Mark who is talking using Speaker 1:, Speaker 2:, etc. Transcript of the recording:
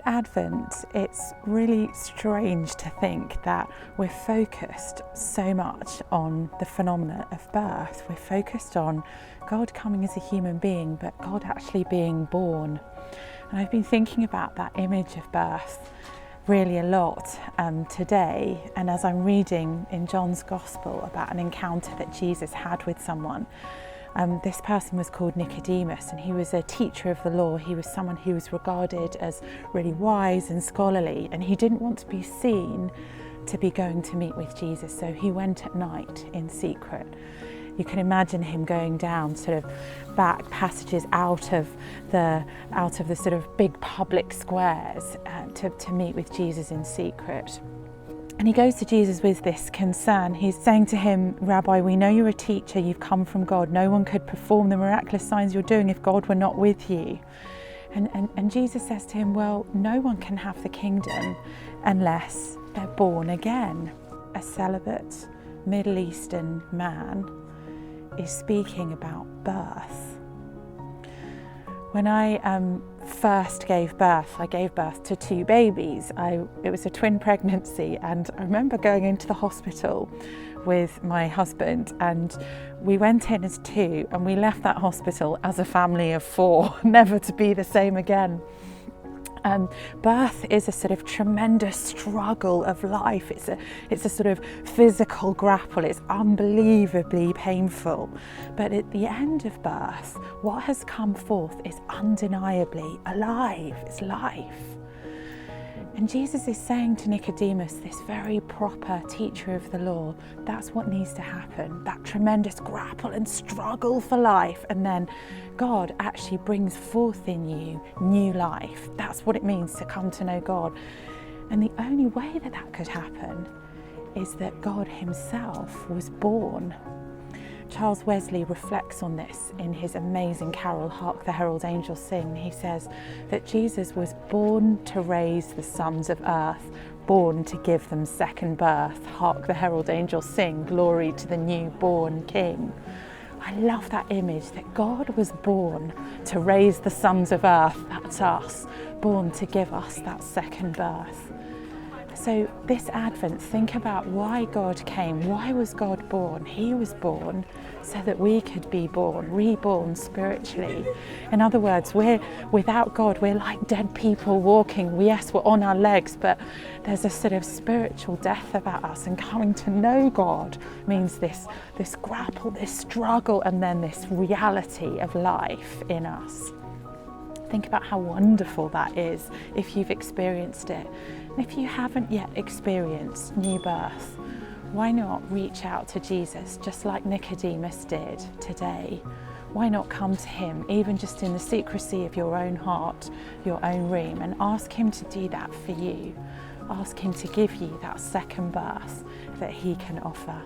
Speaker 1: Advent, it's really strange to think that we're focused so much on the phenomena of birth. We're focused on God coming as a human being, but God actually being born. And I've been thinking about that image of birth really a lot today. And as I'm reading in John's Gospel about an encounter that Jesus had with someone, this person was called Nicodemus, and he was a teacher of the law. He was someone who was regarded as really wise and scholarly, and he didn't want to be seen to be going to meet with Jesus, so he went at night in secret. You can imagine him going down sort of back passages out of the sort of big public squares to meet with Jesus in secret. And he goes to Jesus with this concern. He's saying to him, "Rabbi, we know you're a teacher, you've come from God. No one could perform the miraculous signs you're doing if God were not with you." And Jesus says to him, well, no one can have the kingdom unless they're born again. A celibate Middle Eastern man is speaking about birth. When I first gave birth, I gave birth to two babies. It was a twin pregnancy, and I remember going into the hospital with my husband, and we went in as two and we left that hospital as a family of four, never to be the same again. Birth is a sort of tremendous struggle of life. It's a sort of physical grapple. It's unbelievably painful. But at the end of birth, what has come forth is undeniably alive. It's life. And Jesus is saying to Nicodemus, this very proper teacher of the law, that's what needs to happen, that tremendous grapple and struggle for life. And then God actually brings forth in you new life. That's what it means to come to know God. And the only way that that could happen is that God himself was born. Charles Wesley reflects on this in his amazing carol, Hark the Herald Angels Sing. He says that Jesus was born to raise the sons of earth, born to give them second birth. Hark the Herald Angels Sing, glory to the newborn King. I love that image that God was born to raise the sons of earth, that's us, born to give us that second birth. So this Advent, think about why God came. Why was God born? He was born so that we could be born, reborn spiritually. In other words, without God, we're like dead people walking. Yes, we're on our legs, but there's a sort of spiritual death about us, and coming to know God means this grapple, this struggle, and then this reality of life in us. Think about how wonderful that is if you've experienced it. And if you haven't yet experienced new birth, why not reach out to Jesus just like Nicodemus did today? Why not come to him, even just in the secrecy of your own heart, your own room, and ask him to do that for you? Ask him to give you that second birth that he can offer.